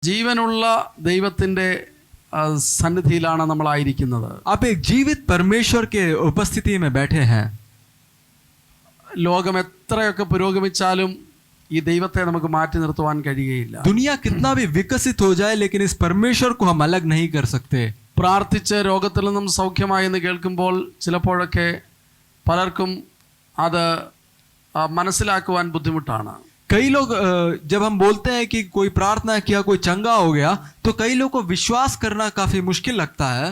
ജീവനുള്ള ദൈവത്തിൻ്റെ സന്നിധിയിലാണ് നമ്മളായിരിക്കുന്നത്. आप एक जीवित परमेश्वर के उपस्थिति में बैठे हैं. ലോകം എത്രയൊക്കെ പുരോഗമിച്ചാലും ഈ ദൈവത്തെ നമുക്ക് മാറ്റി നിർത്തുവാൻ കഴിയുകയില്ല. दुनिया कितना भी विकसित हो जाए लेकिन इस परमेश्वर को हम अलग नहीं कर सकते. പ്രാർത്ഥിച്ച് രോഗത്തിൽ നിന്നും സൗഖ്യമായി എന്ന് കേൾക്കുമ്പോൾ ചിലപ്പോഴൊക്കെ പലർക്കും അത് മനസ്സിലാക്കുവാൻ ബുദ്ധിമുട്ടാണ്. कई लोग जब हम बोलते हैं कि कोई प्रार्थना किया कोई चंगा हो गया तो कई लोग को विश्वास करना काफी मुश्किल लगता है.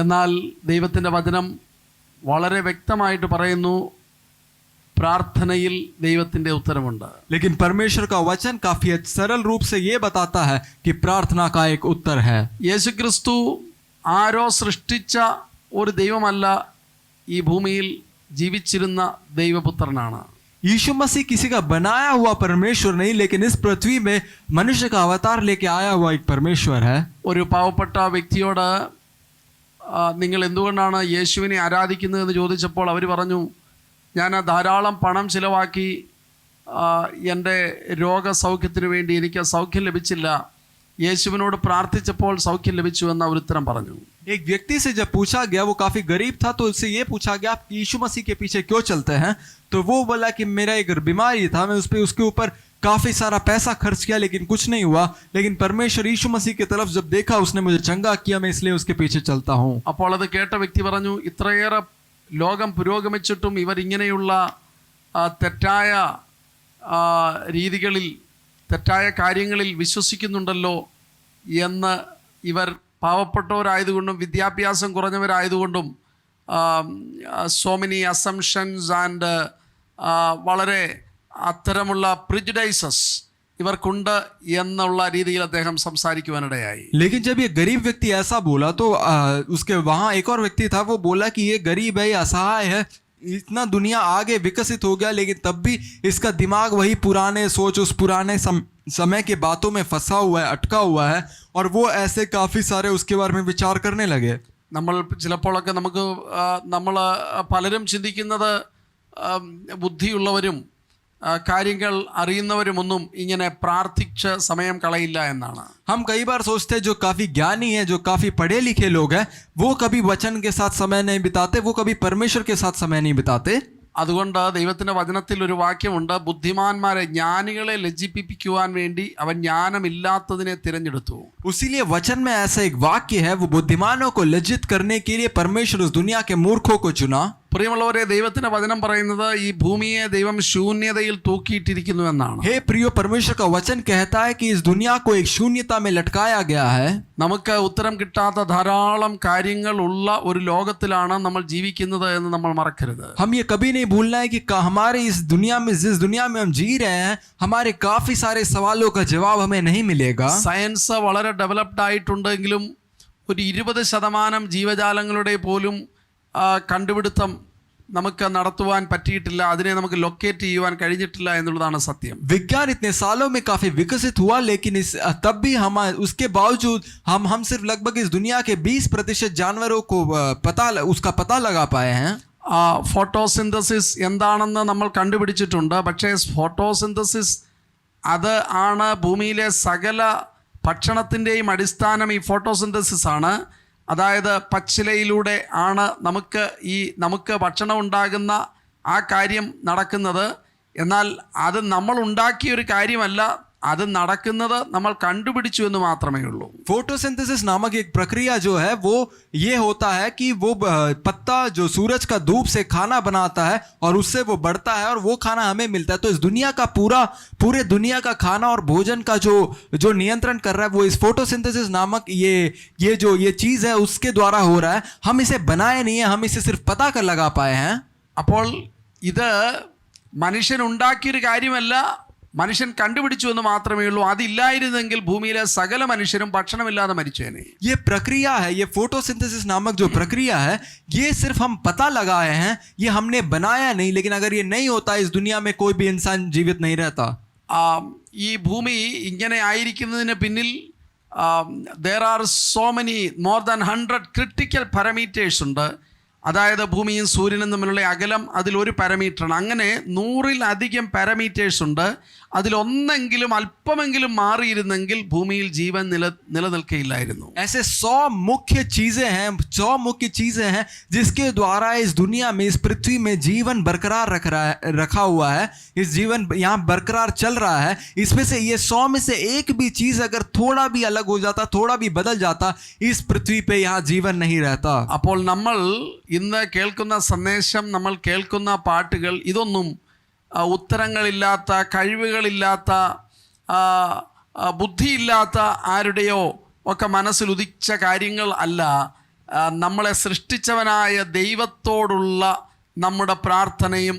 എന്നാൽ ദൈവത്തിൻ്റെ വചനം വളരെ വ്യക്തമായിട്ട് പറയുന്നു, പ്രാർത്ഥനയിൽ ദൈവത്തിൻ്റെ ഉത്തരമുണ്ട്. लेकिन परमेश्वर का वचन काफी सरल रूप से ये बताता है कि प्रार्थना का एक उत्तर है. യേശുക്രിസ്തു ആരോ സൃഷ്ടിച്ച ഒരു ദൈവമല്ല, ഈ ഭൂമിയിൽ ജീവിച്ചിരുന്ന ദൈവപുത്രനാണ്. यीशु मसीह किसी का बनाया हुआ परमेश्वर नहीं, लेकिन इस पृथ्वी में मनुष्य का अवतार लेके आया हुआ एक परमेश्वर है. ഒരു പാവപ്പെട്ട വ്യക്തിയോട് നിങ്ങൾ എന്തുകൊണ്ടാണ് യേശുവിനെ ആരാധിക്കുന്നതെന്ന് ചോദിച്ചപ്പോൾ അവർ പറഞ്ഞു, ഞാൻ ധാരാളം പണം ചിലവാക്കി എൻ്റെ രോഗസൗഖ്യത്തിന് വേണ്ടി എനിക്ക് സൗഖ്യം ലഭിച്ചില്ല, യേശുവിനോട് പ്രാർത്ഥിച്ചപ്പോൾ സൗഖ്യം ലഭിച്ചു എന്ന ഒരു ഉത്തരം പറഞ്ഞു. एक व्यक्ति से जब पूछा गया, वो काफी गरीब था, तो उससे ये पूछा गया आप यीशु मसीह के पीछे क्यों चलते हैं? तो वो बोला कि मेरा एक बीमारी था, मैं उसके ऊपर काफी सारा पैसा खर्च किया लेकिन कुछ नहीं हुआ, लेकिन परमेश्वर यीशु मसीह की तरफ जब देखा उसने मुझे चंगा किया, मैं इसलिए उसके पीछे चलता हूँ. അപ്പോൾ അത് കേട്ട വ്യക്തി പറഞ്ഞു, ഇത്രയേറെ ലോകം പുരോഗമിച്ചിട്ടും ഇവർ ഇങ്ങനെയുള്ള തെറ്റായ രീതികളിൽ തെറ്റായ കാര്യങ്ങളിൽ വിശ്വസിക്കുന്നുണ്ടല്ലോ എന്ന്. ഇവർ പാവപ്പെട്ടവരായതുകൊണ്ടും വിദ്യാഭ്യാസം കുറഞ്ഞവരായതുകൊണ്ടും സോ മെനി അസംഷൻസ് ആൻഡ് വളരെ അത്തരമുള്ള പ്രിജുഡൈസസ് ഇവർക്കുണ്ട് എന്നുള്ള രീതിയിൽ അദ്ദേഹം സംസാരിക്കുവാനിടയായി. लेकिन जब ये गरीब व्यक्ति ऐसा बोला तो उसके वहाँ एक और व्यक्ति था, वो बोला कि ये गरीब है, ये असहाय है, इतना दुनिया आगे विकसित हो गया लेकिन तब भी इसका दिमाग वही पुराने सोच, उस पुराने समय के बातों में फंसा हुआ है, अटका हुआ है, और वो ऐसे काफ़ी सारे उसके बारे में विचार करने लगे. നമ്മൾ ചിലപ്പോഴൊക്കെ നമ്മൾ പലരും ചിന്തിക്കുന്നത് ബുദ്ധിയുള്ളവരും കാര്യങ്ങൾ അറിയുന്നവരുമൊന്നും ഇങ്ങനെ പ്രാർത്ഥിച്ച് സമയം കളയില്ല എന്നാണ്. हम कई बार सोचते हैं जो काफ़ी ज्ञानी है, जो काफ़ी पढ़े लिखे लोग हैं, वो कभी वचन के साथ समय नहीं बिताते, वो कभी परमेश्वर के साथ समय नहीं बिताते. അതുകൊണ്ട് ദൈവത്തിൻ്റെ വചനത്തിൽ ഒരു വാക്യമുണ്ട്, ബുദ്ധിമാന്മാരെ ജ്ഞാനികളെ ലജ്ജിപ്പിക്കുവാൻ വേണ്ടി അവൻ ജ്ഞാനമില്ലാത്തതിനെ തിരഞ്ഞെടുത്തു. इसीलिए वचन में ऐसा एक वाक्य है, वो बुद्धिमानों को लज्जित करने के लिए परमेश्वर उस दुनिया के मूर्खों को चुना. പ്രിയമുള്ളവരെ, ദൈവത്തിൻ്റെ വചനം പറയുന്നത് ഈ ഭൂമിയെ ദൈവം ശൂന്യതയിൽ തൂക്കിയിട്ടിരിക്കുന്നു എന്നാണ്. हे प्रियो, परमेश्वर का वचन कहता है कि इस दुनिया को एक शून्यता में लटकाया गया है. നമുക്ക് ഉത്തരം കിട്ടാത്ത ധാരാളം കാര്യങ്ങൾ ഉള്ള ഒരു ലോകത്തിലാണ് നമ്മൾ ജീവിക്കുന്നത് എന്ന് നമ്മൾ മറക്കരുത്. हम ये कभी नहीं भूलना है कि हमारे इस दुनिया में, जिस दुनिया में हम जी रहे हैं, हमारे काफी सारे सवालों का जवाब हमें नहीं मिलेगा. സയൻസ് വളരെ ഡെവലപ്ഡ് ആയിട്ടുണ്ടെങ്കിലും ഒരു 20% ജീവജാലങ്ങളുടെ പോലും കണ്ടുപിടുത്തം നമുക്ക് നടത്തുവാൻ പറ്റിയിട്ടില്ല, അതിനെ നമുക്ക് ലൊക്കേറ്റ് ചെയ്യുവാൻ കഴിഞ്ഞിട്ടില്ല എന്നുള്ളതാണ് സത്യം. विज्ञान इतने सालों में काफी विकसित हुआ, लेकिन तब भी हम उसके बावजूद हम सिर्फ लगभग इस दुनिया के 20% जानवरों को उसका पता लगा पाए हैं. ഫോട്ടോസിന്തസിസ് എന്താണെന്ന് നമ്മൾ കണ്ടുപിടിച്ചിട്ടുണ്ട്. പക്ഷേ ഫോട്ടോസിന്തസിസ് അത് ആണ് ഭൂമിയിലെ സകല ഭക്ഷണത്തിൻ്റെയും അടിസ്ഥാനം. ഈ ഫോട്ടോസിന്തസിസ് ആണ്. അതായത് പച്ചിലയിലൂടെ ആണ് നമുക്ക് ഭക്ഷണം ഉണ്ടാകുന്ന ആ കാര്യം നടക്കുന്നത്. എന്നാൽ അത് നമ്മൾ ഉണ്ടാക്കിയൊരു കാര്യമല്ല, അത് നടക്കുന്നത് നമ്മൾ കണ്ടുപിടിച്ചു എന്ന് മാത്രമേ ഉള്ളൂ. फोटोसिंथेसिस नामक एक प्रक्रिया जो है वो ये होता है कि वो पत्ता जो सूरज का धूप से खाना बनाता है और उससे वो बढ़ता है और वो खाना हमें मिलता है. तो इस दुनिया का पूरे दुनिया का खाना और भोजन का जो नियंत्रण कर रहा है वो इस फोटोसिंथेसिस नामक ये चीज़ है, उसके द्वारा हो रहा है. हम इसे बनाए नहीं है, हम इसे सिर्फ पता कर लगा पाए हैं. അപ്പോൾ ഇത് മനുഷ്യൻ ഉണ്ടാക്കിയൊരു കാര്യമല്ല, മനുഷ്യൻ കണ്ടുപിടിച്ചു എന്ന് മാത്രമേ ഉള്ളൂ. അതില്ലായിരുന്നെങ്കിൽ ഭൂമിയിലെ സകല മനുഷ്യരും ഭക്ഷണമില്ലാതെ മരിച്ചേനെ. ये प्रक्रिया है, ये फोटोसिंथेसिस नामक जो प्रक्रिया है, ये सिर्फ हम पता लगाए हैं, ये हमने बनाया नहीं. लेकिन अगर ये नहीं होता, इस दुनिया में कोई भी इंसान जीवित नहीं रहता. ഈ ഭൂമി ഇങ്ങനെ ആയിരിക്കുന്നതിന് പിന്നിൽ there are so many more than 100 critical parameters ഉണ്ട്. അതായത് ഭൂമിയും സൂര്യനും തമ്മിലുള്ള അകലം അതിലൊരു പാരാമീറ്ററാണ്. അങ്ങനെ 100-ലധികം പാരാമീറ്റേഴ്സ് ഉണ്ട്. അതിലൊന്നെങ്കിലും അല്പമെങ്കിലും മാറിയിരുന്നെങ്കിൽ ഭൂമിയിൽ ജീവൻ നിലനിൽക്കയില്ലായിരുന്നു. ऐसे 100 मुख्य चीजें हैं जिसके द्वारा इस दुनिया में, इस पृथ्वी में जीवन बरकरार रखा हुआ है. इस जीवन यहाँ बरकरार चल रहा है. इसमें से ये 100 में से एक भी चीज अगर थोड़ा भी अलग हो जाता, थोड़ा भी बदल जाता, इस पृथ्वी पे यहाँ जीवन नहीं रहता. അപ്പോൾ നമ്മൾ ഇന്ന് കേൾക്കുന്ന സന്ദേശം, നമ്മൾ കേൾക്കുന്ന പാട്ടുകൾ, ഇതൊന്നും ഉത്തരങ്ങളില്ലാത്ത, കഴിവുകളില്ലാത്ത, ബുദ്ധിയില്ലാത്ത ആരുടെയോ ഒക്കെ മനസ്സിൽ ഉദിച്ച കാര്യങ്ങൾ അല്ല. നമ്മളെ സൃഷ്ടിച്ചവനായ ദൈവത്തോടുള്ള നമ്മുടെ പ്രാർത്ഥനയും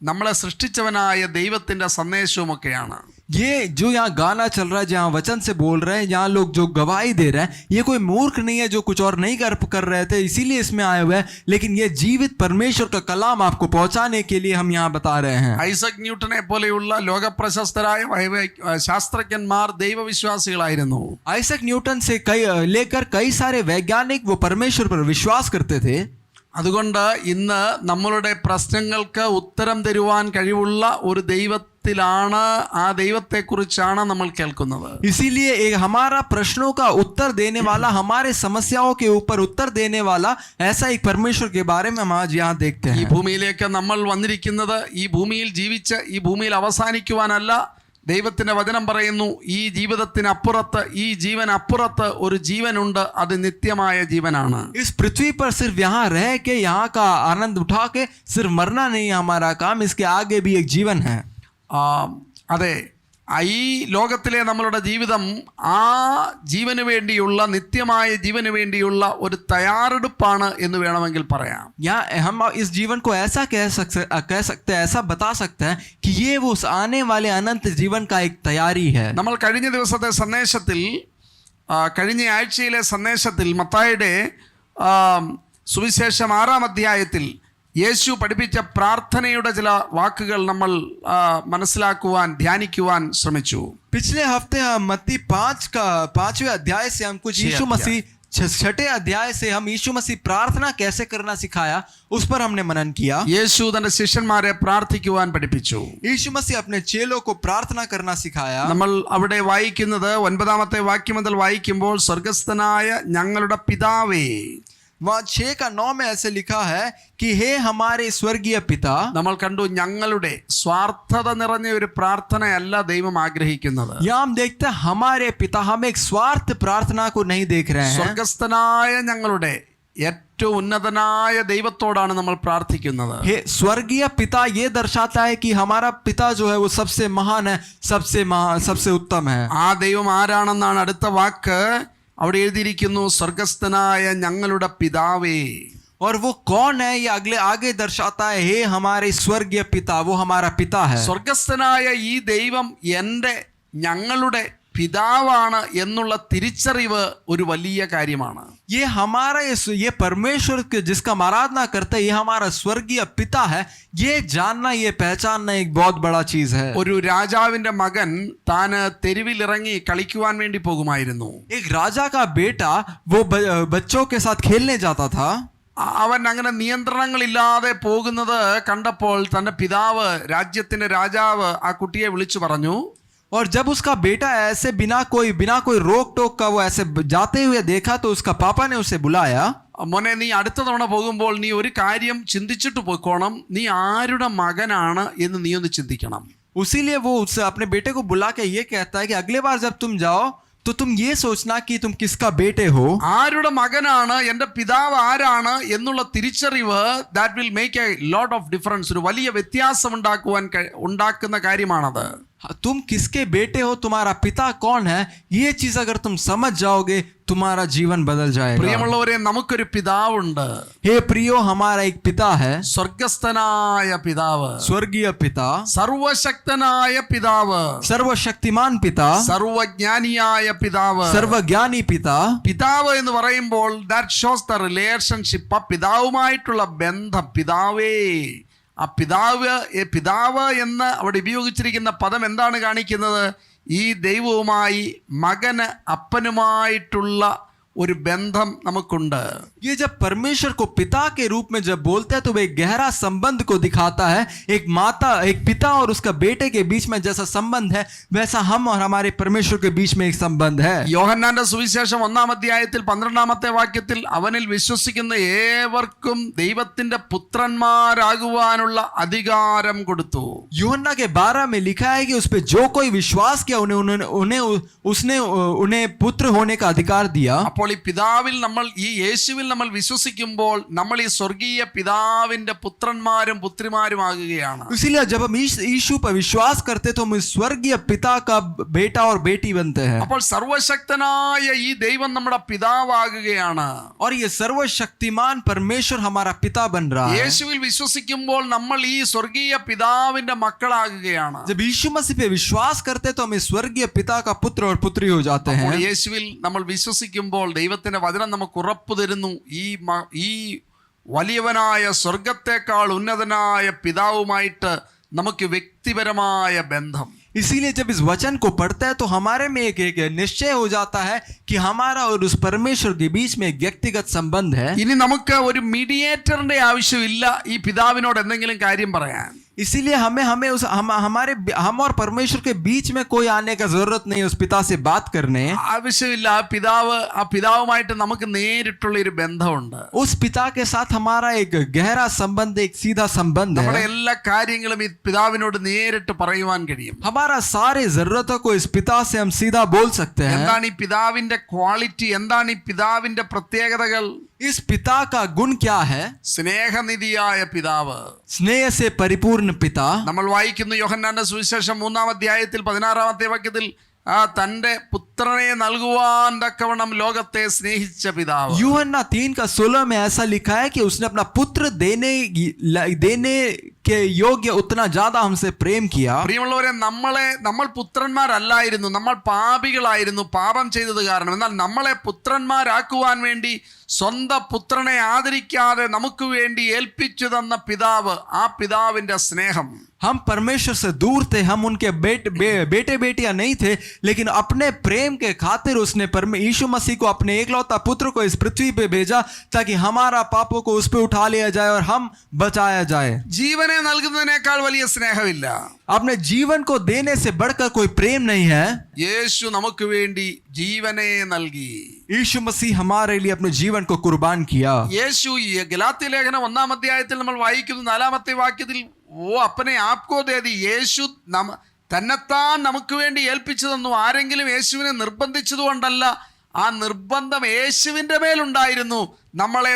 നമ്മളെ സൃഷ്ടിച്ചവനായ ദൈവത്തിൻ്റെ സന്ദേശവുമൊക്കെയാണ്. ये जो यहाँ गाना चल रहा है, जहाँ वचन से बोल रहे हैं, यहाँ लोग जो गवाही दे रहे हैं, ये कोई मूर्ख नहीं है जो कुछ और नहीं कर रहे थे इसीलिए इसमें आए हुए हैं, लेकिन ये जीवित परमेश्वर का कलाम आपको पहुंचाने के लिए हम यहाँ बता रहे हैं. ഐസക് ന്യൂട്ടനെ പോലെയുള്ള ലോകപ്രശസ്തരായ ശാസ്ത്രജ്ഞന്മാർ ദൈവവിശ്വാസികളായിരുന്നു. आइजैक न्यूटन से लेकर कई सारे वैज्ञानिक वो परमेश्वर पर विश्वास करते थे. അതുകൊണ്ട് ഇന്ന് നമ്മളുടെ പ്രശ്നങ്ങൾക്ക് ഉത്തരം തരുവാൻ കഴിവുള്ള ഒരു ദൈവത്തിലാണ്, ആ ദൈവത്തെക്കുറിച്ചാണ് നമ്മൾ കേൾക്കുന്നത്. इसीलिए एक हमारा प्रश्नों का उत्तर देने वाला, हमारे समस्याओं के ऊपर उत्तर देने वाला ऐसा एक परमेश्वर के बारे में हम आज यहाँ देखते ഈ हैं. ഭൂമിയിലേക്ക് നമ്മൾ വന്നിരിക്കുന്നത് ഈ ഭൂമിയിൽ ജീവിച്ച് ഈ ഭൂമിയിൽ അവസാനിക്കുവാനല്ല. ദൈവത്തിൻ്റെ വചനം പറയുന്നു, ഈ ജീവിതത്തിനപ്പുറത്ത്, ഈ ജീവനപ്പുറത്ത് ഒരു ജീവനുണ്ട്, അത് നിത്യമായ ജീവനാണ്. इस पृथ्वी पर सिर्फ यहाँ रह के, यहाँ का आनंद उठा के सिर्फ मरना नहीं हमारा काम, इसके आगे भी एक जीवन है. അതെ, ഈ ലോകത്തിലെ നമ്മളുടെ ജീവിതം ആ ജീവന് വേണ്ടിയുള്ള, നിത്യമായ ജീവന് വേണ്ടിയുള്ള ഒരു തയ്യാറെടുപ്പാണ് എന്ന് വേണമെങ്കിൽ പറയാം. या हम इस जीवन को ऐसा कह सकते हैं, ऐसा बता सकते हैं कि ये वो आने वाले अनंत जीवन का एक तैयारी है. നമ്മൾ കഴിഞ്ഞ ദിവസത്തെ സന്ദേശത്തിൽ, കഴിഞ്ഞ ആഴ്ചയിലെ സന്ദേശത്തിൽ മത്തായിയുടെ സുവിശേഷം 6-ാം അധ്യായത്തിൽ യേശു പഠിപ്പിച്ച പ്രാർത്ഥനയുടെ ചില വാക്കുകൾ നമ്മൾ മനസ്സിലാക്കുവാൻ, ധ്യാനിക്കുവാൻ ശ്രമിച്ചു. पिछले हफ्ते हम मत्ती 5वें अध्याय से हम कुछ यीशु मसीह 6ठे अध्याय से हम यीशु मसीह प्रार्थना कैसे करना सिखाया, उस पर हमने मनन किया. യേശു തന്റെ ശിഷ്യന്മാരെ പ്രാർത്ഥിക്കുവാൻ പഠിപ്പിച്ചു. यीशु मसीह अपने चेलों को प्रार्थना करना सिखाया. നമ്മൾ അവിടെ വായിക്കുന്നത് 9-ാമത്തെ വാക്യം മുതൽ വായിക്കുമ്പോൾ, സ്വർഗസ്ഥനായ ഞങ്ങളുടെ പിതാവേ. वहाँ 6-9 में ऐसे लिखा है कि हे हमारे स्वर्गीय पिता. നമ്മൾ കണ്ടു, ഞങ്ങളുടെ സ്വാർത്ഥത നിറഞ്ഞ ഒരു പ്രാർത്ഥനയല്ല ദൈവം ആഗ്രഹിക്കുന്നത്. यहाँ हम देखते हैं हमारे पिता, हम एक स्वार्थ प्रार्थना को नहीं देख रहे हैं. സ്വർഗസ്ഥനായ ഞങ്ങളുടെ, ഏറ്റവും ഉന്നതനായ ദൈവത്തോടാണ് നമ്മൾ പ്രാർത്ഥിക്കുന്നത്. हे स्वर्गीय पिता ये दर्शाता है कि हमारा पिता जो है वो सबसे महान है, सबसे उत्तम है. ആ ദൈവം ആരാണെന്നാണ് അടുത്ത വാക്ക് അവിടെ എഴുതിയിരിക്കുന്നു, സ്വർഗസ്ഥനായ ഞങ്ങളുടെ പിതാവേ. और वो कौन है ये आगे दर्शाता है, हे हमारे स्वर्गीय पिता, वो हमारा पिता है. സ്വർഗസ്ഥനായ ഈ ദൈവം എൻ്റെ, ഞങ്ങളുടെ പിതാവാണ് എന്നുള്ള തിരിച്ചറിവ് ഒരു വലിയ കാര്യമാണ്. ये हमारा ये परमेश्वर जिसका हम आराधना करते हैं, ये हमारा स्वर्गीय पिता है, ये जानना, ये पहचानना एक बहुत बड़ा चीज है. ഒരു രാജാവിന്റെ മകൻ താന് തെരുവിലിറങ്ങി കളിക്കുവാൻ വേണ്ടി പോകുമായിരുന്നു. एक राजा का बेटा वो बच्चों के साथ खेलने जाता था. അവൻ അങ്ങനെ നിയന്ത്രണങ്ങളില്ലാതെ പോകുന്നത് കണ്ടപ്പോൾ തന്റെ പിതാവ്, രാജ്യത്തിന്റെ രാജാവ്, ആ കുട്ടിയെ വിളിച്ചു പറഞ്ഞു. और जब उसका बेटा ऐसे बिना कोई रोक टोक का वो ऐसे जाते हुए देखा, तो उसका पापा ने उसे बुलाया. മോനെ, നീ അടുത്ത തവണ പോകുമ്പോൾ നീ ഒരു കാര്യം ചിന്തിച്ചിട്ട് പോയിക്കോണം, നീ ആരുടെ മകനാണ് എന്ന് നീ ഒന്ന് ചിന്തിക്കണം. उसीलिए वो उससे अपने बेटे को बुला के ये कहता है कि अगले बार जब तुम जाओ तो तुम ये सोचना कि तुम किसका बेटे हो. ആരുടെ മകനാണ്, എൻ്റെ പിതാവ് ആരാണ് എന്നുള്ള തിരിച്ചറിവ്, that will make a lot of difference. ഒരു വലിയ വ്യത്യാസം ഉണ്ടാക്കുന്ന കാര്യമാണത്. तुम किसके बेटे हो, तुम्हारा पिता कौन है, ये चीज अगर तुम समझ जाओगे, तुम्हारा जीवन बदल जाएगा. പ്രിയമുള്ളവരെ, നമുക്കൊരു പിതാവുണ്ട്. हे प्रियो, हमारा एक पिता है, സ്വർഗസ്ഥനായ പിതാവ്, स्वर्गीय पिता, സർവശക്തനായ പിതാവ്, सर्वशक्तिमान पिता, സർവജ്ഞാനിയായ പിതാവ്, सर्वज्ञानी पिता. പിതാവ് എന്ന് പറയുമ്പോൾ ദാറ്റ് ഷോസ് ദ റിലേഷൻഷിപ്പ്, ആ പിതാവുമായിട്ടുള്ള ബന്ധം. പിതാവേ, ആ പിതാവ് എന്ന് അവിടെ ഉപയോഗിച്ചിരിക്കുന്ന പദം എന്താണ് കാണിക്കുന്നത്? ഈ ദൈവവുമായി മകന് അപ്പനുമായിട്ടുള്ള ഒരു ബന്ധം നമുക്കുണ്ട്. ये जब परमेश्वर को पिता के रूप में जब बोलते हैं तो वह एक गहरा संबंध को दिखाता है. एक माता, एक पिता और उसका बेटे के बीच में जैसा संबंध है वैसा हम और हमारे परमेश्वर के बीच में एक संबंध है. യോഹന്നാന്റെ സുവിശേഷം 1-ാം അധ്യായത്തിൽ 12-ാമത്തെ വാക്യത്തിൽ അവനിൽ വിശ്വസിക്കുന്ന ഏവർക്കും ദൈവത്തിന്റെ പുത്രന്മാരാകുവാനുള്ള അധികാരം കൊടുത്തു. यूहन्ना के 12 में लिखा है कि उस पे जो कोई विश्वास किया उन्हें पुत्र होने का अधिकार दिया. അപ്പോൾ ഈ പിതാവിൽ നമ്മൾ, ഈ യേശുവിൽ നമ്മൾ വിശ്വസിക്കുമ്പോൾ നമ്മൾ ഈ സ്വർഗീയ പിതാവിന്റെ പുത്രന്മാരും പുത്രിമാരും ആകുകയാണ്. इसीलिए जब हम यीशु पर विश्वास करते तो हम स्वर्गीय पिता का बेटा और बेटी बनते हैं. അപ്പോൾ സർവശക്തനായ ഈ ദൈവം നമ്മുടെ പിതാവാകുകയാണ്. और ये सर्वशक्तिमान परमेश्वर हमारा पिता बन रहा है. യേശുവിൽ വിശ്വസിക്കുമ്പോൾ നമ്മൾ ഈ സ്വർഗീയ പിതാവിന്റെ മക്കളാകുകയാണ്. जब यीशु मसीह पे विश्वास करते तो हम इस स्वर्गीय पिता का पुत्र और पुत्री हो जाते हैं. അപ്പോൾ യേശുവിൽ നമ്മൾ വിശ്വസിക്കുമ്പോൾ ദൈവത്തിന്റെ വചനം നമുക്ക് ഉറപ്പ് തരുന്നു, ഈ വലിയവനായ സ്വർഗത്തെക്കാൾ ഉന്നതനായ പിതാവുമായിട്ട് നമുക്ക് വ്യക്തിപരമായ ബന്ധം. इसीलिए जब इस वचन को पढ़ते हैं तो हमारे में एक निश्चय हो जाता है कि हमारा और उस परमेश्वर के बीच में एक व्यक्तिगत संबंध है. ഇനി നമുക്ക് ഒരു മീഡിയേറ്ററിന്റെ ആവശ്യമില്ല ഈ പിതാവിനോട് എന്തെങ്കിലും കാര്യം പറയാൻ. इसीलिए हम और परमेश्वर के बीच में कोई आने का जरूरत नहीं है उस पिता से बात करने. ആവശ്യമില്ല. ആ പിതാവുമായിട്ട് നമുക്ക് നേരിട്ടുള്ള ഒരു ബന്ധമുണ്ട്. उस पिता के साथ हमारा एक गहरा संबंध, एक सीधा संबंध നമ്മുടെ है. എല്ലാ കാര്യങ്ങളും ഈ പിതാവിനോട് നേരിട്ട് പറയുവാൻ കഴിയും. हमारा सारे जरूरतों को इस पिता से हम सीधा बोल सकते हैं. എന്താണ് ഈ പിതാവിന്റെ ക്വാളിറ്റി, എന്താണ് ഈ പിതാവിന്റെ പ്രത്യേകതകൾ? इस पिता का गुण क्या है? സ്നേഹനിധിയായ പിതാവ്. स्नेह से परिपूर्ण पिता. നമ്മൾ വായിക്കുന്നു യോഹന്നാന്റെ സുവിശേഷം 3-ാം അധ്യായത്തിൽ 16-ാമത്തെ വാക്യത്തിൽ തന്റെ പുത്രനെ നൽകുവാൻ തക്കവണ്ണം ലോകത്തെ സ്നേഹിച്ച പിതാവ്. यूहन्ना 3:16 में ऐसा लिखा है कि उसने अपना पुत्र देने के योग्य उतना ज्यादा हमसे प्रेम किया. പ്രിയമുള്ളവരെ, നമ്മൾ പുത്രന്മാരല്ലായിരുന്നു, നമ്മൾ പാപികളായിരുന്നു പാപം ചെയ്തത് കാരണം. എന്നാൽ നമ്മളെ പുത്രന്മാരാക്കുവാൻ വേണ്ടി സ്വന്തം പുത്രനെ ആദരിക്കാതെ നമുക്ക് വേണ്ടി ഏൽപ്പിച്ചു തന്ന പിതാവ്, ആ പിതാവിന്റെ സ്നേഹം. हम परमेश्वर से दूर थे, हम उनके बेटे बेटियां नहीं थे, लेकिन अपने प्रेम के खातिर उसने यीशु मसीह को, अपने एकलौता पुत्र को इस पृथ्वी पे भेजा ताकि हमारा पापों को उस पे उठा लिया जाए और हम बचाया जाए. ജീവനെ നൽകുന്നതിനേക്കാൾ വലിയ സ്നേഹമില്ല. अपने जीवन को देने से बढ़कर कोई प्रेम नहीं है. യേശു നമുക്ക് വേണ്ടി ജീവനെ നൽകി. यीशु मसीह हमारे लिए अपने जीवन को कुर्बान किया. യേശു ഈ ഗലാത്യ ലേഖനം 1-ാം അധ്യായത്തിൽ നമ്മൾ വായിക്കുന്നു 4-ാമത്തെ വാക്യത്തിൽ, ഓ അപ്പനെ ആപ്കോ ദേ ദി, യേശു തന്നെത്താൻ നമുക്ക് വേണ്ടി ഏൽപ്പിച്ചു തന്നു. ആരെങ്കിലും യേശുവിനെ നിർബന്ധിച്ചതുകൊണ്ടല്ല, ആ നിർബന്ധം യേശുവിൻ്റെ മേലുണ്ടായിരുന്നു. നമ്മളെ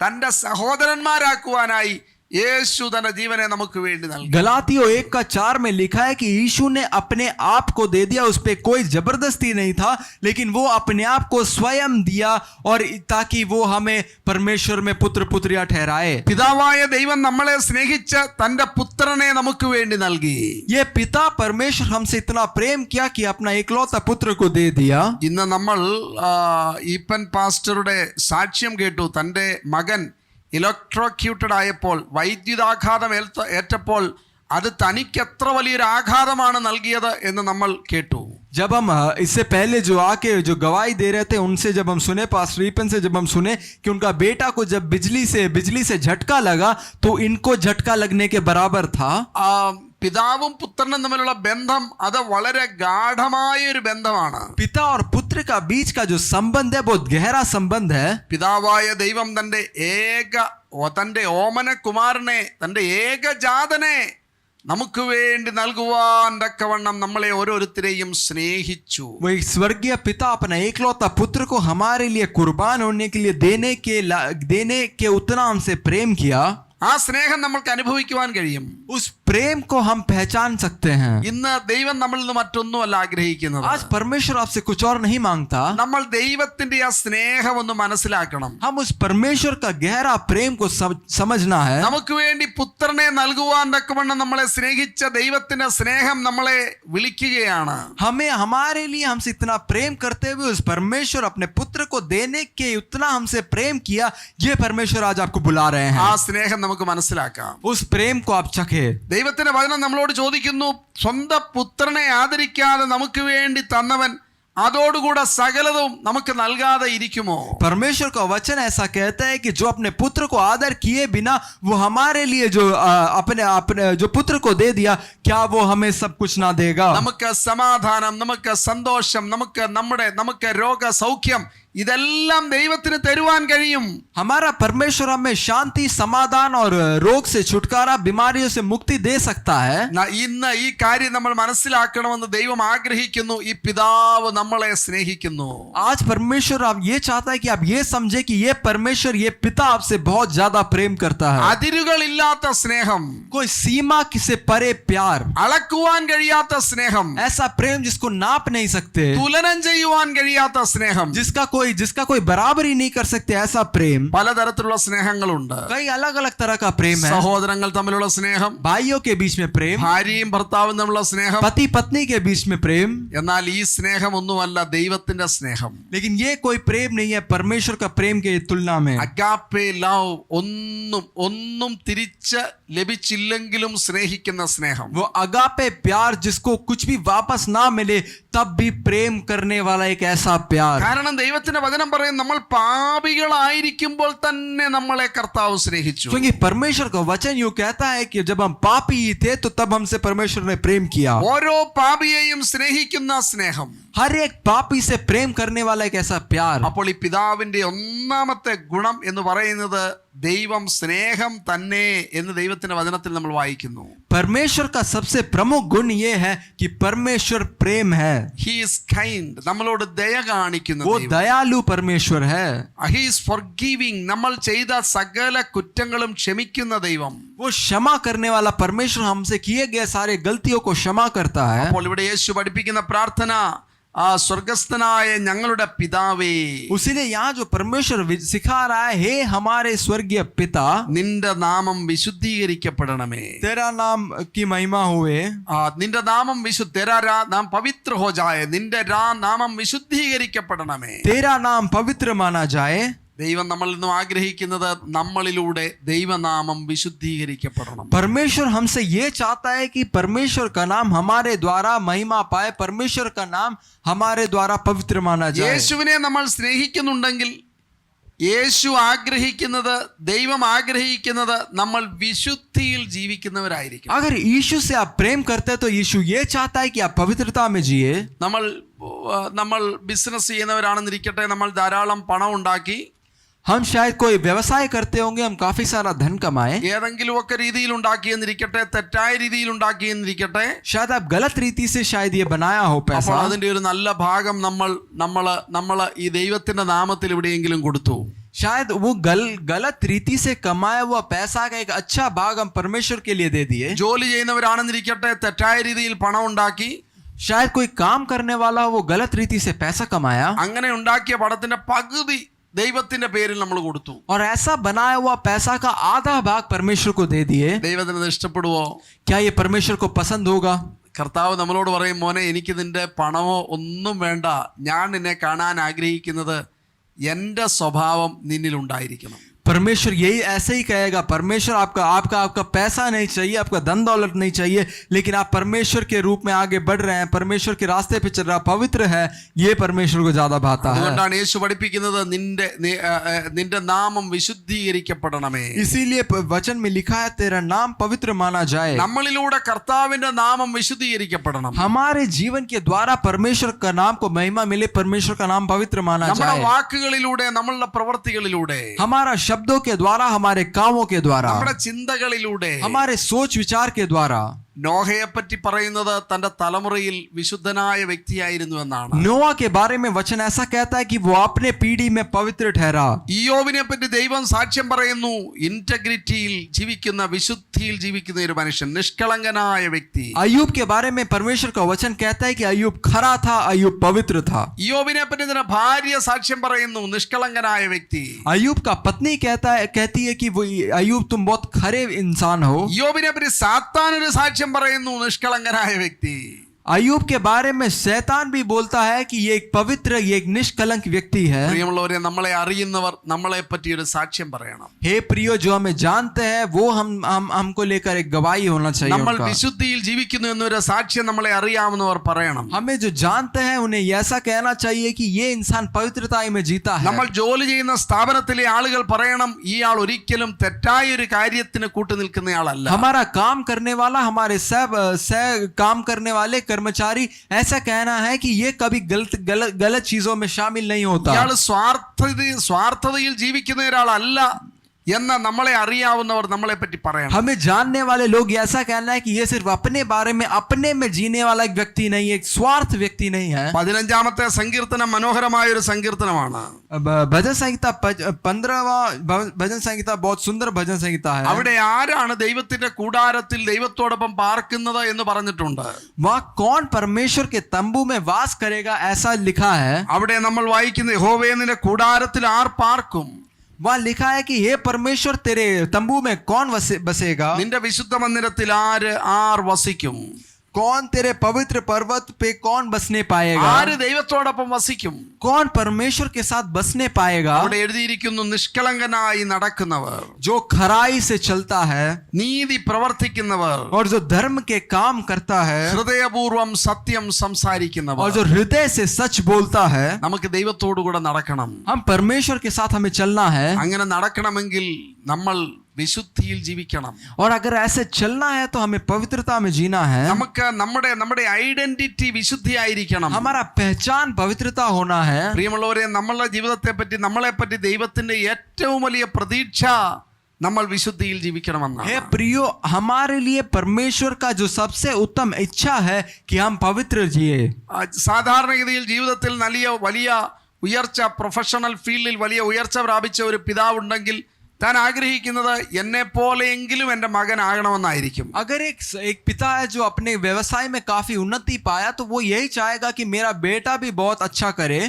തൻ്റെ സഹോദരന്മാരാക്കുവാനായി യേശു തന്റെ ജീവനെ നമുക്ക് വേണ്ടി നൽകി. गलातियों 1:4 में लिखा है कि यीशु ने अपने आप को दे दिया. उस पे कोई जबरदस्ती नहीं था, लेकिन वो अपने आप को स्वयं दिया और ताकि वो हमें परमेश्वर में पुत्र पुत्रियां ठहराए. പിതാവായ ദൈവം നമ്മളെ സ്നേഹിച്ച് തന്റെ പുത്രനെ നമുക്ക് വേണ്ടി നൽകി. ये पिता परमेश्वर हमसे इतना प्रेम किया कि अपना एकलौता पुत्र को दे दिया. ഇന്ന് നമ്മൾ ഈപ്പൻ പാസ്റ്ററുടെ സാക്ഷ്യം കേട്ടു. തൻ്റെ മകൻ ഇലക്ട്രോക്യൂട്ടഡ് ആയപ്പോൾ, വൈദ്യുതാഘാതം ഏറ്റപ്പോൾ അത് തനിക്ക് എത്ര വലിയൊരു ആഘാതമാണ് നൽകിയത് എന്ന് നമ്മൾ കേട്ടു. जब हम इससे पहले जो आके जो गवाही दे रहे थे उनसे जब हम सुने, पास्टर रीपन से जब हम सुने कि उनका बेटा को जब बिजली से झटका लगा तो इनको झटका लगने के बराबर था. പിതാവും പുത്രനും തമ്മിലുള്ള ബന്ധം അത് വളരെ ഗാഢമായ ഒരു ബന്ധമാണ്. पिता और पुत्र का बीच का जो संबंध है बहुत गहरा संबंध है. പിതാവായ ദൈവം തന്റെ ഓമന കുമാരനെ, തന്റെ ഏകജാതനെ നമുക്ക് വേണ്ടി നൽകുവാൻ തക്കവണ്ണം നമ്മളെ ഓരോരുത്തരെയും സ്നേഹിച്ചു. वो एक स्वर्गीय पिता अपना एकलौता पुत्र को हमारे लिए कुर्बान होने के लिए देने के उतना हमसे प्रेम किया. ആ സ്നേഹം നമ്മൾക്ക് അനുഭവിക്കുവാൻ കഴിയും. उस प्रेम को हम पहचान सकते हैं. ഇന്ന് ദൈവം നമ്മളിൽ നിന്ന് മറ്റൊന്നുമല്ല ആഗ്രഹിക്കുന്നത്. आज परमेश्वर आपसे कुछ और नहीं मांगता. നമ്മൾ ദൈവത്തിന്റെ ആ സ്നേഹം ഒന്ന് മനസ്സിലാക്കണം. हम उस परमेश्वर का गहरा प्रेम को समझना है. നമുക്ക് വേണ്ടി പുത്രനെ നൽകുവാൻ തക്കവണ്ണം നമ്മളെ സ്നേഹിച്ച ദൈവത്തിന്റെ സ്നേഹം നമ്മളെ വിളിക്കുകയാണ്. हमें हमारे लिए हमसे इतना प्रेम करते हुए उस परमेश्वर अपने पुत्र को देने के उतना हमसे प्रेम किया, ये परमेश्वर आज आपको बुला रहे हैं. ആ സ്നേഹം നമുക്ക് മനസ്സിലാക്കാം. उस प्रेम को आप चखे. ദൈവത്തിന്റെ വചനം നമ്മളോട് ചോദിക്കുന്നു, സ്വന്തം പുത്രനെ ആദരിക്കാതെ നമുക്ക് വേണ്ടി തന്നവൻ അതോടുകൂടെ സകലതും നമുക്ക് നൽകാതെ ഇരിക്കുമോ? परमेश्वर का वचन ऐसा कहता है कि जो अपने पुत्र को आदर किए बिना वो हमारे लिए जो अपने अपने जो पुत्र को दे दिया, क्या वो हमें सब कुछ ना देगा? നമുക്ക് സമാധാനം, നമുക്ക് സന്തോഷം, നമുക്ക് രോഗസൗഖ്യം ഇതെല്ലാം ദൈവത്തിന് തരുവാൻ കഴിയും. हमारा परमेश्वर हमें शांति, समाधान और रोग से छुटकारा, बीमारियों से मुक्ति दे सकता है. ഇന്ന് ഈ കാര്യം നമ്മൾ മനസ്സിലാക്കണമെന്ന് ദൈവം ആഗ്രഹിക്കുന്നു. ഈ പിതാവ് നമ്മളെ സ്നേഹിക്കുന്നു. आज परमेश्वर आप ये चाहता है कि आप ये समझे कि ये परमेश्वर, ये पिता आपसे बहुत ज्यादा प्रेम करता है. അതിരുകളില്ലാത്ത സ്നേഹം, कोई सीमा से परे प्यार, അളക്കുവാൻ കഴിയാത്ത സ്നേഹം, ऐसा प्रेम जिसको नाप नहीं सकते, തുലനം ചെയ്യുവാൻ കഴിയാത്ത സ്നേഹം, जिसका कोई बराबरी नहीं कर सकते, ऐसा प्रेम. പലതരത്തിലുള്ള സ്നേഹങ്ങളുണ്ട്. कई अलग अलग तरह का प्रेम है. സഹോദരങ്ങൾ തമ്മിലുള്ള സ്നേഹം, भाइयों के बीच में प्रेम, ഭാര്യയും ഭർത്താവും തമ്മിലുള്ള സ്നേഹം. पति पत्नी के बीच में प्रेम. എന്നാൽ ഈ സ്നേഹം ഒന്നുമല്ല ദൈവത്തിന്റെ സ്നേഹം. लेकिन ये कोई प्रेम नहीं है परमेश्वर का प्रेम के तुलना में. അഗാപ്പേ ലവ്, ഒന്നും തിരിച്ച് ലഭിച്ചില്ലെങ്കിലും സ്നേഹിക്കുന്ന സ്നേഹം. वो अगापे प्यार, जिसको कुछ भी वापस ना मिले तब भी प्रेम करने वाला एक ऐसा प्यार. കാരണം ദൈവത്തിന്റെ വചനം പറയും, നമ്മൾ പാപികളായിരിക്കുമ്പോൾ തന്നെ നമ്മളെ കർത്താവ് സ്നേഹിച്ചു. क्योंकि परमेश्वर का वचन यूं कहता है कि जब हम पापी थे तो तब हमसे परमेश्वर ने प्रेम किया. ഓരോ പാപിയെയും സ്നേഹിക്കുന്ന സ്നേഹം, हर एक पापी से प्रेम करने वाला एक ऐसा प्यार. അപ്പോൾ ഈ പിതാവിന്റെ ഒന്നാമത്തെ ഗുണം എന്ന് പറയുന്നത് ദൈവം സ്നേഹം തന്നെ എന്ന് ദൈവത്തിന്റെ വചനത്തിൽ നമ്മൾ വായിക്കുന്നു. परमेश्वर का सबसे प्रमुख गुण ये है कि परमेश्वर प्रेम है. He is kind, നമ്മളോട് ദയ കാണിക്കുന്ന वो ദൈവം. दयालु परमेश्वर है. He is forgiving, നമ്മൾ ചെയ്ത സകല കുറ്റങ്ങളും ക്ഷമിക്കുന്ന ദൈവം. वो क्षमा करने वाला परमेश्वर, हमसे किए गए सारे गलतियों को क्षमा करता है. അപ്പോൾ ഇവിടെ യേശു പഠിപ്പിക്കുന്ന പ്രാർത്ഥന, ആ സ്വർഗസ്ഥനായ ഞങ്ങളുടെ പിതാവേ, उसीलिए यहाँ जो परमेश्वर सिखा रहा है, हे हमारे स्वर्गीय पिता, നിന്റെ നാമം വിശുദ്ധീകരിക്കപ്പെടണമേ. तेरा नाम की महिमा हुए. നിന്റെ നാമം നാം പവിത്ര ഹോ ജായേ, നിന്റെ നാമം വിശുദ്ധീകരിക്കപ്പെടണമേ. तेरा नाम पवित्र माना जाए. ദൈവം നമ്മളിൽ നിന്നും ആഗ്രഹിക്കുന്നത് നമ്മളിലൂടെ ദൈവനാമം വിശുദ്ധീകരിക്കപ്പെടണം. परमेश्वर हमसे ये चाहता है कि परमेश्वर का नाम हमारे द्वारा महिमा पाए, परमेश्वर का नाम हमारे द्वारा पवित्र माना जाए. യേശുവിനെ നമ്മൾ സ്നേഹിക്കുന്നുണ്ടെങ്കിൽ യേശു ആഗ്രഹിക്കുന്നത്, ദൈവം ആഗ്രഹിക്കുന്നത് നമ്മൾ വിശുദ്ധിയിൽ ജീവിക്കുന്നവരായിരിക്കും. अगर यीशु से आप प्रेम करते हैं तो यीशु ये चाहता है कि आप पवित्रता में जिए. നമ്മൾ ബിസിനസ് ചെയ്യുന്നവരാണെന്നിരിക്കട്ടെ, നമ്മൾ ധാരാളം പണം ഉണ്ടാക്കി, हम शायद कोई व्यवसाय करते होंगे, हम काफी सारा धन कमाए. ഏതെങ്കിലുമൊക്കെ രീതിയിൽ ഉണ്ടാക്കിയെന്നിരിക്കട്ടെ, തെറ്റായ രീതിയിൽ ഉണ്ടാക്കിയെന്നിരിക്കട്ടെ, शायद आप गलत रीति से शायद ये बनाया हो पैसा. അപ്പോൾ അതിന്റെ ഒരു നല്ല ഭാഗം നമ്മൾ ഈ ദൈവത്തിന്റെ നാമത്തിൽ എവിടെയെങ്കിലും കൊടുത്തു. शायद वो गलत रीति से कमाया हुआ पैसा का एक अच्छा भाग हम परमेश्वर के लिए दे दिए. ജോലി ചെയ്യുന്നവരാണെന്നിരിക്കട്ടെ, തെറ്റായ രീതിയിൽ പണം ഉണ്ടാക്കി, शायद कोई काम करने वाला वो गलत रीति से पैसा कमाया, അങ്ങനെ ഉണ്ടാക്കിയ പണത്തിന്റെ പകുതി ദൈവത്തിന്റെ പേരിൽ നമ്മൾ കൊടുത്തു. और ऐसा बनाया हुआ पैसा का आधा भाग परमेश्वर को दे दिए. ദൈവത്തിന് ഇഷ്ടപ്പെടുവോ? क्या ये परमेश्वर को पसंद होगा? കർത്താവ് നമ്മളോട് പറയും, മോനെ, എനിക്ക് നിന്റെ പണമോ ഒന്നും വേണ്ട, ഞാൻ നിന്നെ കാണാൻ ആഗ്രഹിക്കുന്നത് എൻ്റെ സ്വഭാവം നിന്നിൽ ഉണ്ടായിരിക്കണം. परमेश्वर यही ऐसे ही कहेगा. परमेश्वर आपका पैसा नहीं चाहिए, आपका धन दौलत नहीं चाहिए, लेकिन आप परमेश्वर के रूप में आगे बढ़ रहे हैं, परमेश्वर के रास्ते पे चल रहा, पवित्र है, ये परमेश्वर को ज्यादा भाता है. അതുകൊണ്ടാണ് യേശു പഠിപ്പിക്കുന്നത്, നിന്റെ നാമം വിശുദ്ധീകരിക്കപ്പെടണമേ. इसीलिए वचन में लिखा है, तेरा नाम पवित्र माना जाए. നമ്മളിലൂടെ കർത്താവിന്റെ നാമം വിശുദ്ധീകരിക്കപ്പെടണം. हमारे जीवन के द्वारा परमेश्वर का नाम को महिमा मिले, परमेश्वर का नाम पवित्र माना നമ്മുടെ जाए. വാക്കുകളിലൂടെ, നമ്മളുടെ പ്രവൃത്തികളിലൂടെ, हमारा शब्दों के द्वारा, हमारे कामों के द्वारा, നമ്മുടെ ചിന്തകളിലൂടെ, हमारे सोच विचार के द्वारा. നോഹയെ പറ്റി പറയുന്നത് തന്റെ തലമുറയിൽ വിശുദ്ധനായ വ്യക്തിയായിരുന്നു എന്നാണ്. नोआ के बारे में वचन ऐसा कहता है कि वो अपने पीढ़ी में पवित्र ठहरा. ഇയ്യോബിനെ പറ്റി ദൈവം സാക്ഷ്യം പറയുന്നു, ഇന്റഗ്രിറ്റിയിൽ ജീവിക്കുന്ന, വിശുദ്ധിയിൽ ജീവിക്കുന്ന ഒരു മനുഷ്യൻ, നിഷ്കളങ്കനായ വ്യക്തി. अय्यूब के बारे में परमेश्वर का वचन कहता है कि अय्यूब खरा था, अय्यूब पवित्र था. ഇയ്യോബിനെ പറ്റി ഇതിന്റെ ഭാര്യ സാക്ഷ്യം പറയുന്നു, നിഷ്കളങ്കനായ വ്യക്തി. अय्यूब का पत्नी कहती है कि वो अय्यूब तुम बहुत खरे इंसान हो. ഇയ്യോബിനെ പറ്റി സാത്താൻ ഒരു സാക്ഷ്യം പറയുന്നു, നിഷ്കളങ്കനായ വ്യക്തി. अय्यूब के बारे में शैतान भी बोलता है कि ये एक पवित्र, ये एक निष्कलंक व्यक्ति है। പ്രിയമുള്ളവരെ, നമ്മളെ അറിയുന്നവർ നമ്മളെ പറ്റി ഒരു സാക്ഷ്യം പറയണം. हे प्रियो, जो हमें जानते हैं वो हमको लेकर एक गवाही होना चाहिए നമ്മൾ उनका। വിശുദ്ധിയിൽ ജീവിക്കുന്നു എന്നൊരു സാക്ഷ്യം നമ്മളെ അറിയാവുന്നവർ പറയണം. हमें जो जानते हैं उन्हें ऐसा कहना चाहिए कि ये इंसान पवित्रता में जीता है। നമ്മൾ ജോലി ചെയ്യുന്ന സ്ഥാപനത്തിലെ ആളുകൾ പറയണം, ഇയാൾ ഒരിക്കലും തെറ്റായ ഒരു കാര്യത്തിന് കൂട്ടുനിൽക്കുന്നയാളല്ല. हमारा काम करने वाला, हमारे सह काम करने वाले कर्मचारी ऐसा कहना है कि ये कभी गलत चीजों में शामिल नहीं होता। ഇയാൾ സ്വാർത്ഥതയിൽ ജീവിക്കുന്ന ഒരാളല്ല എന്ന് നമ്മളെ അറിയാവുന്നവർ നമ്മളെ പറ്റി പറയണം. हमें जानने वाले लोग ऐसा कहना है कि ये सिर्फ अपने बारे में, अपने में जीने वाला एक व्यक्ति नहीं है, एक स्वार्थ व्यक्ति नहीं है। 15ാമത്തെ സങ്കീർത്തനം മനോഹരമായ ഒരു സങ്കീർത്തനമാണ്. भजन संहिता 15वां भजन संहिता बहुत सुंदर भजन संहिता है। അവിടെ ആരാണ് ദൈവത്തിന്റെ കൂടാരത്തിൽ ദൈവത്തോടൊപ്പം പാർക്കുന്നത് എന്ന് പറഞ്ഞിട്ടുണ്ട്. वहाँ कौन परमेश्वर के तंबू में वास करेगा ऐसा लिखा है। അവിടെ നമ്മൾ വായിക്കുന്നത്, യഹോവേ നിന്റെ കൂടാരത്തിൽ ആർ പാർക്കും. वहाँ लिखा है कि हे परमेश्वर, तेरे तंबू में कौन बसेगा। നിന്റെ വിശുദ്ധ മന്ദിരത്തിൽ ആർ വസിക്കും. कौन तेरे पवित्र पर्वत पे कौन बसने पाएगा। ആര് ദൈവത്തോടൊപ്പം വസിക്കും. कौन परमेश्वर के साथ बसने पाएगा। അവിടെ എഴുതിയിരിക്കുന്നു, നിഷ്കളങ്കനായി നടക്കുന്നവർ, जो खराई से चलता है നീതി പ്രവർത്തിക്കുന്നവർ, और जो धर्म के काम करता है, ഹൃദയപൂർവം സത്യം സംസാരിക്കുന്നവർ. और जो हृदय से सच बोलता है। നമുക്ക് ദൈവത്തോടു കൂടെ നടക്കണം. हम परमेश्वर के साथ हमें चलना है। അങ്ങനെ നടക്കണമെങ്കിൽ നമ്മൾ വിശുദ്ധിയിൽ ജീവിക്കണം. और अगर ऐसे चलना है तो हमें पवित्रता में जीना है। നമുക്ക് നമ്മുടെ ഐഡന്റിറ്റി വിശുദ്ധിയായിരിക്കണം. हमारा पहचान पवित्रता होना है। പ്രിയമുള്ളവരെ, നമ്മളുടെ ജീവിതത്തെ പറ്റി, നമ്മളെ പറ്റി ദൈവത്തിന്റെ ഏറ്റവും വലിയ പ്രതീക്ഷ നമ്മൾ വിശുദ്ധിയിൽ ജീവിക്കണമെന്നാണ്. हे प्रियो, हमारे लिए परमेश्वर का जो सबसे उत्तम इच्छा है कि हम पवित्र जिए। സാധാരണഗതിയിൽ ജീവിതത്തിൽ വലിയ ഉയർച്ച, പ്രൊഫഷണൽ ഫീൽഡിൽ വലിയ ഉയർച്ച പ്രാപിച്ച ഒരു പിതാവുണ്ടെങ്കിൽ താൻ ആഗ്രഹിക്കുന്നത് എന്നെ പോലെയെങ്കിലും എൻ്റെ മകനാകണമെന്നായിരിക്കും. अगर एक पिता है जो अपने व्यवसाय में काफी उन्नति पाया तो वो यही चाहेगा कि मेरा बेटा भी बहुत अच्छा करे।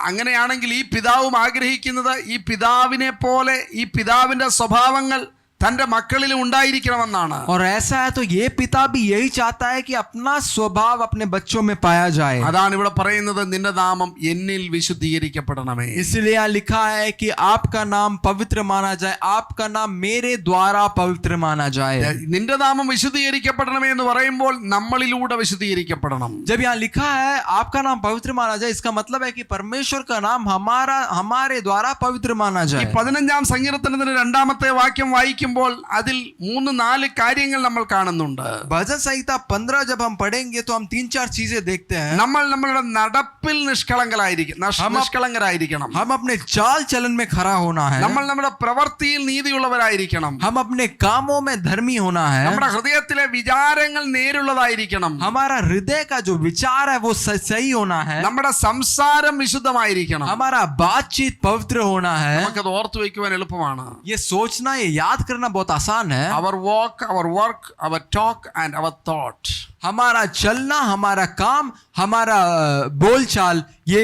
അങ്ങനെയാണെങ്കിൽ ഈ പിതാവും ആഗ്രഹിക്കുന്നത് ഈ പിതാവിനെ പോലെ, ഈ പിതാവിന്റെ സ്വഭാവങ്ങൾ തന്റെ മക്കളിലും ഉണ്ടായിരിക്കണമെന്നാണ്. और ऐसा है तो ये पिता भी यही चाहता है कि अपना स्वभाव अपने बच्चों में पाया जाए। അതാണ് ഇവിടെ പറയുന്നത്, നിന്റെ നാമം എന്നിൽ വിശുദ്ധീകരിക്കപ്പെടണമേ. इसलिए यहाँ लिखा है कि आपका नाम पवित्र माना जाए, आपका नाम मेरे द्वारा पवित्र माना जाए। നിന്റെ നാമം വിശുദ്ധീകരിക്കപ്പെടണമേ എന്ന് പറയുമ്പോൾ നമ്മളിലൂടെ വിശുദ്ധീകരിക്കപ്പെടണം. जब यहाँ लिखा है आपका नाम पवित्र माना जाए, इसका मतलब है कि परमेश्वर का नाम हमारे द्वारा पवित्र माना ഈ जाए। 15ാം സങ്കീർത്തനത്തിന്റെ 2ാമത്തെ വാക്യം വായിക്കുമ്പോൾ അതിൽ 3-4 കാര്യങ്ങൾ നമ്മൾ കാണുന്നുണ്ട്. भजन संहिता 15 जब हम पढ़ेंगे तो हम 3-4 चीजें देखते हैं। നമ്മളുടെ നടപ്പിൽ നിഷ്കളങ്കരായിരിക്കണം. हम अपने चाल चलन में खरा होना है। നമ്മൾ നമ്മുടെ പ്രവൃത്തിയിൽ നീതിയുള്ളവരായിരിക്കണം. हम अपने कामों में धर्मी होना है। നമ്മുടെ ഹൃദയത്തിലെ വിചാരങ്ങൾ നേരുള്ളതായിരിക്കണം. हमारा हृदय का जो विचार है वो सही होना है। നമ്മുടെ സംസാരം വിശുദ്ധമായിരിക്കണം. हमारा बातचीत पवित्र होना है। നമുക്കത് ഓർത്തു വയ്ക്കുവാൻ എളുപ്പമാണ്. ये सोचना, ये याद करना बहुत आसान है। Our walk, our work, our talk and our thought. हमारा चलना, हमारा काम, हमारा बोलचाल, ये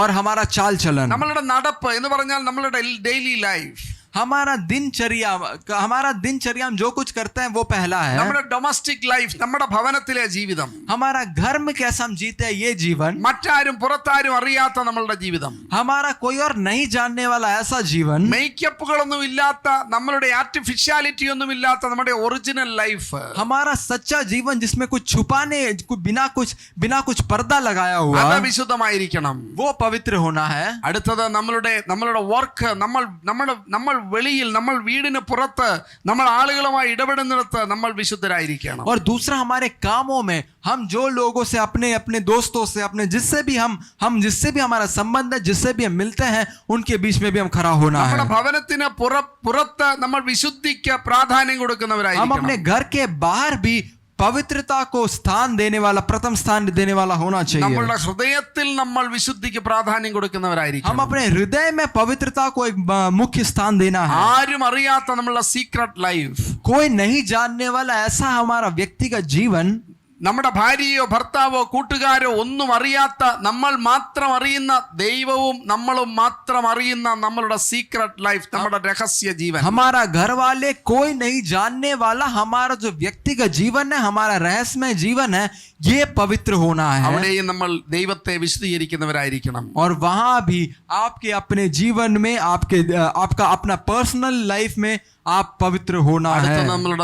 और हमारा चाल चलन। നമ്മളുടെ നടപ്പ് എന്ന് പറഞ്ഞാൽ നമ്മളുടെ ഡെയിലി ലൈഫ്. हमारा दिनचर्या हम जो कुछ करते हैं वो पहला है। നമ്മുടെ ഡൊമസ്റ്റിക് ലൈഫ്, നമ്മുടെ ഭവനത്തിലെ ജീവിതം, हमारा घर में कैसा हम जीते हैं ये जीवन, മറ്റാരും പുറത്താരും അറിയാത്ത നമ്മളുടെ ജീവിതം, हमारा कोई और नहीं जानने वाला ऐसा जीवन, മേക്കപ്പുകളൊന്നും ഇല്ലാത്ത, നമ്മളുടെ ആർട്ടിഫിഷ്യാലിറ്റി ഒന്നും ഇല്ലാത്ത നമ്മുടെ ഒറിജിനൽ ലൈഫ്, हमारा सच्चा जीवन जिसमें कुछ छुपाने, बिना कुछ पर्दा लगाया हुआ, അത് വിശുദ്ധമായിരിക്കണം. वो पवित्र होना है। അടുത്തത് നമ്മളുടെ വർക്ക്, നമ്മൾ വെളിയിൽ, നമ്മൾ വീടിന് പുറത്ത്, നമ്മൾ ആളുകളുമായി ഇടപെടുന്നിടത്ത് നമ്മൾ വിശുദ്ധരായിരിക്കണം. और दूसरा, हमारे कामों में हम जो लोगों से, अपने दोस्तों से, अपने जिससे भी हमारा संबंध है, जिससे भी हम मिलते हैं, उनके बीच में भी हम खड़ा होना है। നമ്മുടെ ഭവനത്തിന് പുറത്ത് നമ്മൾ വിശുദ്ധിക്ക് പ്രാധാന്യം हम കൊടുക്കുന്നവരായിരിക്കണം. अपने घर के बाहर भी पवित्रता को स्थान देने वाला, प्रथम स्थान देने वाला होना चाहिए। നമ്മളുടെ ഹൃദയത്തിൽ നമ്മൾ വിശുദ്ധിക്ക് പ്രാധാന്യം हम കൊടുക്കുന്നവരായിരിക്കണം. अपने हृदय में पवित्रता को एक मुख्य स्थान देना है। ആരും അറിയാത്ത നമ്മളുടെ സീക്രട്ട് ലൈഫ്, कोई नहीं जानने वाला ऐसा हमारा व्यक्तिगत जीवन, നമ്മുടെ ഭാര്യയോ ഭർത്താവോ കൂട്ടുകാരോ ഒന്നും അറിയാത്ത, നമ്മൾ മാത്രം അറിയുന്ന, ദൈവവും നമ്മളും മാത്രം അറിയുന്ന നമ്മളുടെ സീക്രട്ട് ലൈഫ്, നമ്മുടെ രഹസ്യ ജീവൻ. हमारा घर वाले कोई नहीं जानने वाला हमारा जो व्यक्तिगत जीवन है, हमारा रहस्यमय जीवन है, ये पवित्र होना है. അവിടെയും നമ്മൾ ദൈവത്തെ വിശദീകരിക്കുന്നവരായിരിക്കണം. और वहां भी आपके अपने जीवन में, आपका अपना पर्सनल लाइफ में आप पवित्र होना है.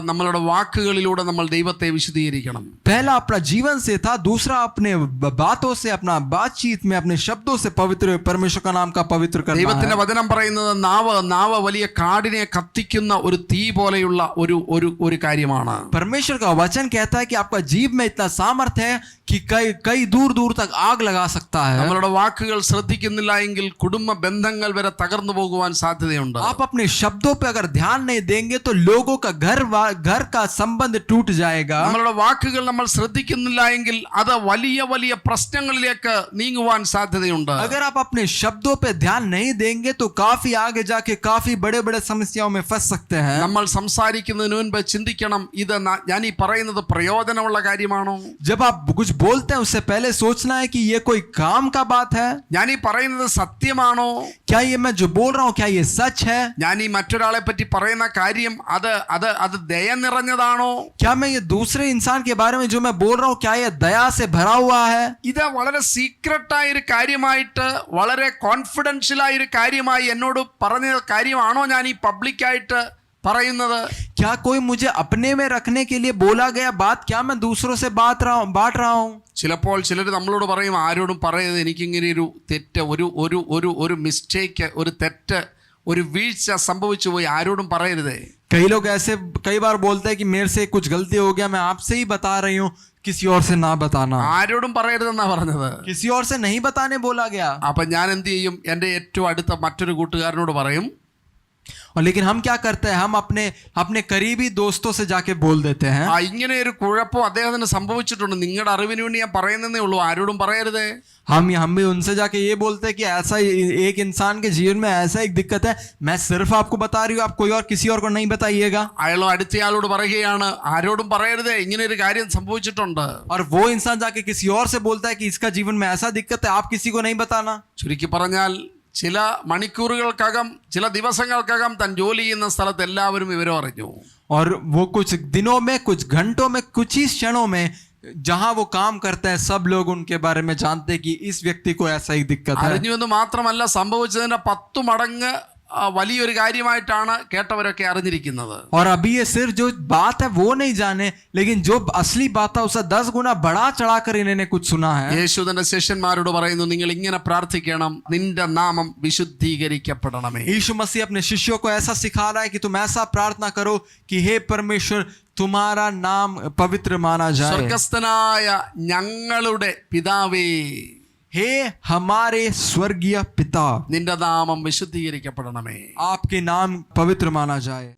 നമ്മളുടെ വാക്കുകളിലൂടെ നമ്മൾ ദൈവത്തെ വിശദീകരിക്കണം. पहला अपना जीवन से था, दूसरा अपने बातों से, अपना बातचीत में, अपने शब्दों से पवित्र, परमेश्वर का नाम का पवित्र करना है. ദൈവത്തിന്റെ വചനം പറയുന്നത് നാവ് വലിയ കാടിനെ കത്തിക്കുന്ന ഒരു തീ പോലെയുള്ള ഒരു കാര്യമാണ്. परमेश्वर का वचन कहता है कि आपका जीव में इतना सामर्थ्य है कि कई दूर दूर तक आग लगा सकता है. നമ്മളുടെ വാക്കുകൾ ശ്രദ്ധിക്കുന്നില്ല എങ്കിൽ കുടുംബ ബന്ധങ്ങൾ വരെ തകർന്നു പോകുവാൻ സാധ്യതയുണ്ട്. आप अपने शब्दों पे अगर ध्यान नहीं देंगे तो लोगों का घर का संबंध टूट जाएगा. നമ്മളുടെ വാക്കുകൾ നമ്മൾ ശ്രദ്ധിക്കുന്നില്ല എങ്കിൽ അത് വലിയ പ്രശ്നങ്ങളിലേക്ക് നീങ്ങുവാൻ സാധ്യതയുണ്ട്. अगर आप अपने शब्दों पे ध्यान नहीं देंगे तो काफी आगे जाके काफी बड़े समस्याओं में फंस सकते हैं. നമ്മൾ സംസാരിക്കുന്നതിന് മുൻപ് ചിന്തിക്കണം, ഇത് ഞാൻ ഈ പറയുന്നത് പ്രയോജനമുള്ള കാര്യമാണോ? जब आप कुछ बोलते हैं उससे पहले सोचना है कि ये कोई काम का बात है. ഞാൻ ഈ പറയുന്നത് സത്യമാണോ? क्या ये मैं जो बोल रहा हूँ क्या ये सच है? ഞാൻ ഈ മറ്റൊരാളെ പറ്റി പറയുന്ന കാര്യം അത് ദയ നിറഞ്ഞതാണോ? क्या मैं ये दूसरे इंसान के बारे में जो मैं बोल रहा हूँ क्या ये दया से भरा हुआ है? ഇത് വളരെ സീക്രട്ടായ ഒരു കാര്യമായിട്ട്, വളരെ കോൺഫിഡൻഷ്യൽ ആയ ഒരു കാര്യമായി എന്നോട് പറഞ്ഞ കാര്യമാണോ ഞാൻ ഈ പബ്ലിക്കായിട്ട് പറയുന്നത്? क्या कोई मुझे अपने में रखने के लिए बोला गया बात क्या मैं दूसरों से बांट रहा हूँ? ചിലപ്പോൾ ചിലർ നമ്മളോട് പറയും, ആരോടും പറയരുത്, എനിക്കിങ്ങനെ ഒരു തെറ്റ്, ഒരു മിസ്റ്റേക്ക്, ഒരു തെറ്റ്, ഒരു വീഴ്ച സംഭവിച്ചു പോയി, ആരോടും പറയരുതേ. कई लोग ऐसे कई बार बोलते हैं कि मेरे से कुछ गलती हो गया, मैं आपसे ही बता रही हूँ, किसी और से ना बताना. ആരോടും പറയരുതെന്നാ പറഞ്ഞത്. किसी और से नहीं बताने बोला गया. അപ്പൊ ഞാൻ എന്ത് ചെയ്യും? എൻ്റെ ഏറ്റവും അടുത്ത മറ്റൊരു കൂട്ടുകാരനോട് പറയും. और लेकिन हम क्या करते हैं, हम अपने करीबी दोस्तों से जाके बोल देते हैं. ഇങ്ങനെ ഒരു കുഴപ്പം അദ്ദേഹത്തിന് സംഭവിച്ചിട്ടുണ്ട്, നിങ്ങളുടെ അറിവിന് വേണ്ടി ഞാൻ പറയുന്നതേ ഉള്ളൂ, ആരോടും പറയരുതേ. हम भी उनसे जाके ये बोलते हैं कि ऐसा एक इंसान के जीवन में ऐसा एक दिक्कत है, मैं सिर्फ आपको बता रही हूँ, आप कोई और किसी और को नहीं बताइएगा. അയാൾ അടുത്തയാളോട് പറയുകയാണ്, ആരോടും പറയരുതേ, ഇങ്ങനെ ഒരു കാര്യം സംഭവിച്ചിട്ടുണ്ട്. और वो इंसान जाके किसी और से बोलता है कि इसका जीवन में ऐसा दिक्कत है, आप किसी को नहीं बताना. ചുരുക്കി പറഞ്ഞാൽ ചില മണിക്കൂറുകൾക്കകം, ചില ദിവസങ്ങൾക്കകം താൻ ജോലി ചെയ്യുന്ന സ്ഥലത്ത് എല്ലാവരും വിവരം അറിഞ്ഞു. और वो कुछ दिनों में, कुछ घंटों में, कुछ ही क्षणों में जहां वो काम करता है सब लोग उनके बारे में जानते हैं कि इस व्यक्ति को ऐसा ही दिक्कत है. അറിഞ്ഞു എന്ന് മാത്രമല്ല, സംഭവിച്ചതിന്റെ 10 മടങ്ങ് വലിയൊരു കാര്യമായിട്ടാണ് കേട്ടവരൊക്കെ അറിഞ്ഞിരിക്കുന്നത്. और अभी ये सिर्फ जो बात है वो नहीं जाने, लेकिन जो असली बात है उससे 10 गुना बढ़ा चढ़ाकर इन्होंने कुछ सुना है. യേശു തന്റെ ശിഷ്യന്മാരോട് പറയുന്നു, നിങ്ങൾ ഇങ്ങനെ പ്രാർത്ഥിക്കണം, നിന്റെ നാമം വിശുദ്ധീകരിക്കപ്പെടണമേ. यीशु मसीह अपने शिष्यों को ऐसा सिखा रहा है कि तुम ऐसा प्रार्थना करो कि हे परमेश्वर तुम्हारा नाम पवित्र माना जाए. സ്വർഗ്ഗസ്ഥനായ ഞങ്ങളുടെ പിതാവേ, हे हमारे स्वर्गीय पिता, നിന്റെ നാമം വിശുദ്ധീകരിക്കപ്പെടണമേ. आपके नाम पवित्र माना जाए.